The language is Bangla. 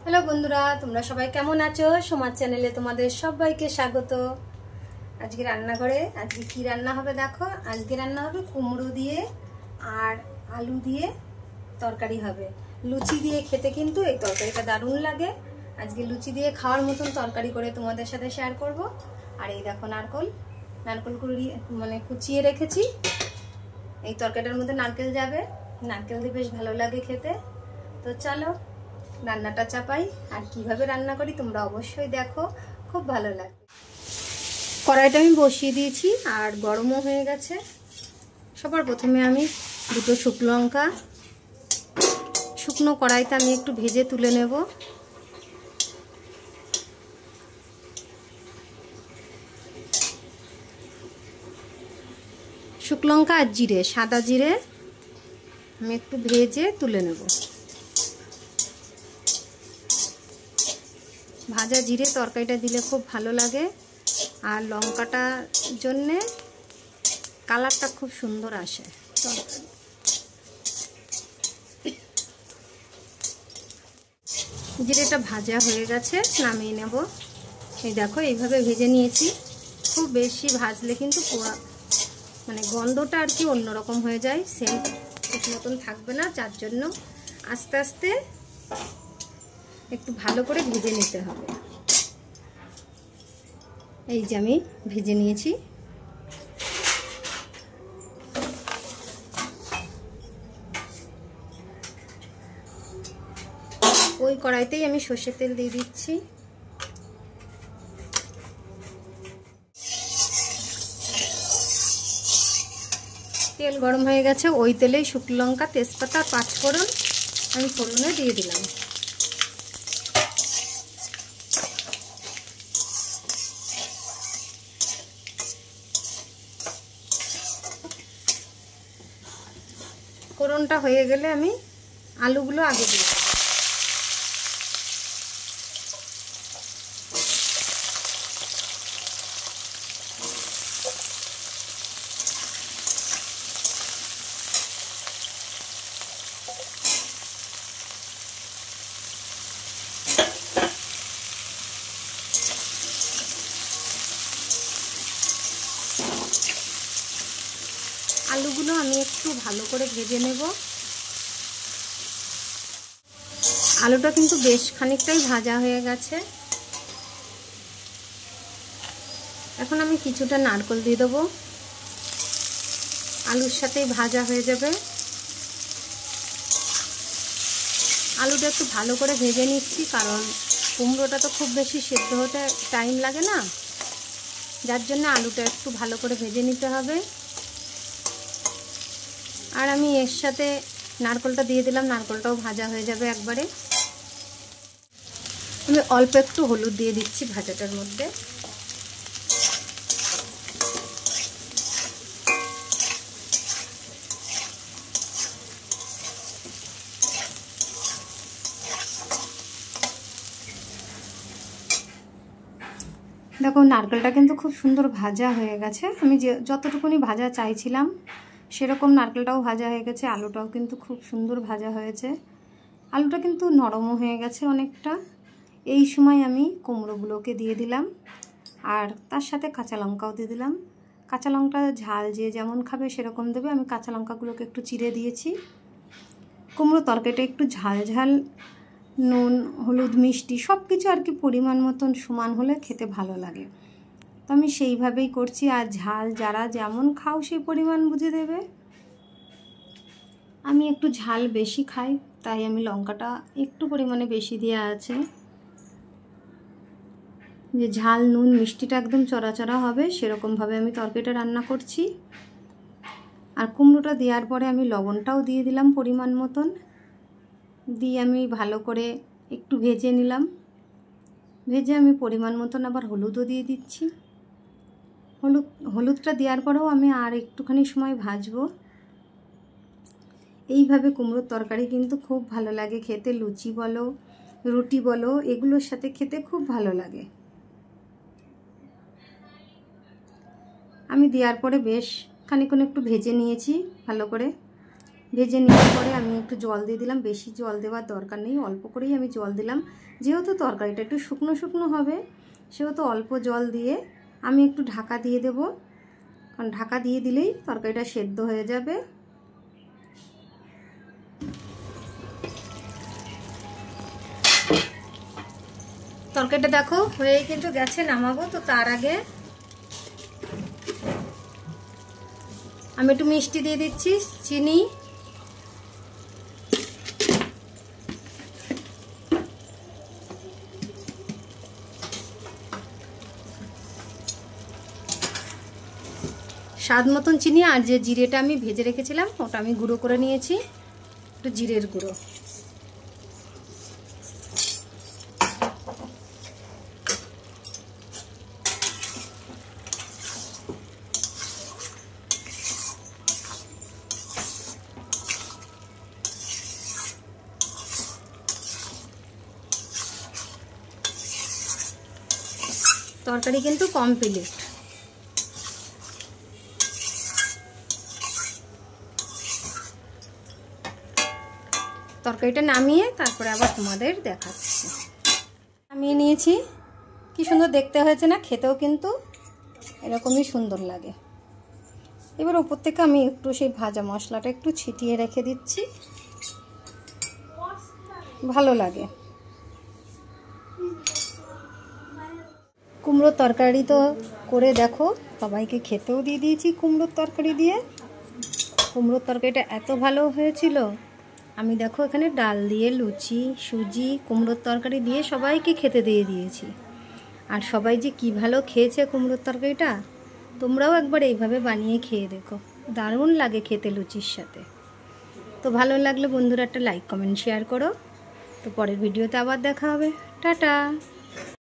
হ্যালো বন্ধুরা, তোমরা সবাই কেমন আছো? সমাজ চ্যানেলে তোমাদের সবাইকে স্বাগত। আজকে রান্নাঘরে আজকে কি রান্না হবে দেখো। আজকে রান্না হবে কুমড়ো দিয়ে আর আলু দিয়ে তরকারি হবে। লুচি দিয়ে খেতে কিন্তু এই তরকারিটা দারুণ লাগে। আজকে লুচি দিয়ে খাওয়ার মতন তরকারি করে তোমাদের সাথে শেয়ার করব। আর এই দেখো নারকেল কুচিয়ে রেখেছি। এই তরকারিটার মধ্যে নারকেল যাবে, নারকেল দিয়ে বেশ ভালো লাগে খেতে। তো চলো রান্নাটা চাপাই, আর কিভাবে রান্না করি তোমরা অবশ্যই দেখো, খুব ভালো লাগবে। কড়াইটা আমি বসিয়ে দিয়েছি আর গরমও হয়ে গেছে। সবার প্রথমে আমি দুটো শুকনো কড়াইতে আমি একটু ভেজে তুলে নেব। শুকনো লঙ্কা আর জিরে, সাদা জিরে আমি একটু ভেজে তুলে নেব। ভাজা জিরে তরকারিটা দিলে খুব ভালো লাগে, আর লঙ্কাটার জন্যে কালারটা খুব সুন্দর আসে। জিরেটা ভাজা হয়ে গেছে, নামিয়ে নেব। এই দেখো এইভাবে ভেজে নিয়েছি। খুব বেশি ভাজলে কিন্তু গন্ধটা আর কি অন্যরকম হয়ে যায়, সেন্ট ঠিক মতন থাকবে না। যার জন্য আস্তে আস্তে একটু ভালো করে ভেজে নিতে হবে। এই যে আমি ভেজে নিয়েছি। ওই কড়াইতেই আমি সর্ষের তেল দিয়ে দিচ্ছি। তেল গরম হয়ে গেছে, ওই তেলেই শুকনো লঙ্কা, তেজপাতা, পাঁচফোড়ন আমি ফোড়নে দিয়ে দিলাম। ফোড়নটা হয়ে গেলে আমি আলুগুলো আগে দিয়ে দেব। আলুগুলো আমি একটু ভালো করে ভেজে নেব। আলুটা কিন্তু বেশ খানিকটাই ভাজা হয়ে গেছে। এখন আমি কিছুটা নারকেল দিয়ে দেবো, আলুর সাথেই ভাজা হয়ে যাবে। আলুটা একটু ভালো করে ভেজে নিচ্ছি, কারণ কুমড়োটা তো খুব বেশি সেদ্ধ হতে টাইম লাগে না, যার জন্য আলুটা একটু ভালো করে ভেজে নিতে হবে। আর আমি এর সাথে নারকেলটা দিয়ে দিলাম, নারকেলটাও ভাজা হয়ে যাবে একবারে। আমি অল্প একটু হলুদ দিয়ে দিচ্ছি ভাজাটার মধ্যে। দেখো নারকেলটা কিন্তু খুব সুন্দর ভাজা হয়ে গেছে। আমি যতটুকুনি ভাজা চাইছিলাম সেরকম নারকেলটাও ভাজা হয়ে গেছে, আলুটাও কিন্তু খুব সুন্দর ভাজা হয়েছে। আলুটা কিন্তু নরমও হয়ে গেছে অনেকটা। এই সময় আমি কুমড়োগুলোকে দিয়ে দিলাম, আর তার সাথে কাঁচা লঙ্কাও দিয়ে দিলাম। কাঁচা লঙ্কা ঝাল যে যেমন খাবে সেরকম দেবে। আমি কাঁচা লঙ্কাগুলোকে একটু চিড়ে দিয়েছি। কুমড়ো তরকারিটা একটু ঝাল ঝাল, নুন হলুদ মিষ্টি সব কিছু আর কি পরিমাণ মতন সমান হলে খেতে ভালো লাগে। তো আমি সেইভাবেই করছি। আর ঝাল যারা যেমন খাও সেই পরিমাণ বুঝে দেবে। আমি একটু ঝাল বেশি খাই, তাই আমি লঙ্কাটা একটু পরিমাণে বেশি দেওয়া আছে, যে ঝাল নুন মিষ্টিটা একদম চড়া হবে সেরকমভাবে আমি তরকারিটা রান্না করছি। আর কুমড়োটা দেওয়ার পরে আমি লবণটাও দিয়ে দিলাম পরিমাণ মতন, দিয়ে আমি ভালো করে একটু ভেজে নিলাম। ভেজে আমি পরিমাণ মতন আবার হলুদও দিয়ে দিচ্ছি। হলুদটা দেওয়ার পরেও আমি আর একটুখানি সময় ভাজবো। এইভাবে কুমড়োর তরকারি কিন্তু খুব ভালো লাগে খেতে। লুচি বলো রুটি বলো এগুলোর সাথে খেতে খুব ভালো লাগে। আমি দেওয়ার পরে বেশ খানিকক্ষণ একটু ভেজে নিয়েছি ভালো করে। ভেজে নেওয়ার পরে আমি একটু জল দিয়ে দিলাম। বেশি জল দেওয়ার দরকার নেই, অল্প করেই আমি জল দিলাম। যেহেতু তরকারিটা একটু শুকনো শুকনো হবে সেহেতু অল্প জল দিয়ে আমি একটু ঢাকা দিয়ে দেব, কারণ ঢাকা দিয়ে দিলেই তরকারিটা সেদ্ধ হয়ে যাবে। তরকারিটা দেখো হয়ে কিন্তু গেছে, নামাবো। তো তার আগে আমি একটু মিষ্টি দিয়ে দিচ্ছি, চিনি, স্বাদ মতন চিনি। আর যে জিরেটা আমি ভেজে রেখেছিলাম ওটা আমি গুঁড়ো করে নিয়েছি, একটু জিরের গুঁড়ো। তরকারি কিন্তু কমপ্লিট। তরকারিটা নামিয়ে তারপরে আবার তোমাদের দেখাচ্ছি। নামিয়ে নিয়েছি, কি সুন্দর দেখতে হয়েছে না? খেতেও কিন্তু এরকমই সুন্দর লাগে। এবার উপর থেকে আমি একটু সেই ভাজা মশলাটা একটু ছিটিয়ে রেখে দিচ্ছি, ভালো লাগে। কুমড়োর তরকারি তো করে দেখো, সবাইকে খেতেও দিয়ে দিয়েছি কুমড়োর তরকারি দিয়ে। কুমড়োর তরকারিটা এত ভালো হয়েছিল, আমি দেখো এখানে ডাল দিয়ে, লুচি, সুজি, কুমড়োর তরকারি দিয়ে সবাইকে খেতে দিয়ে দিয়েছি। আর সবাই যে কি ভালো খেয়েছে কুমড়োর তরকারিটা। তোমরাও একবার এইভাবে বানিয়ে খেয়ে দেখো, দারুণ লাগে খেতে লুচির সাথে। তো ভালো লাগলে বন্ধুরা একটা লাইক কমেন্ট শেয়ার করো। তো পরের ভিডিওতে আবার দেখা হবে, টাটা।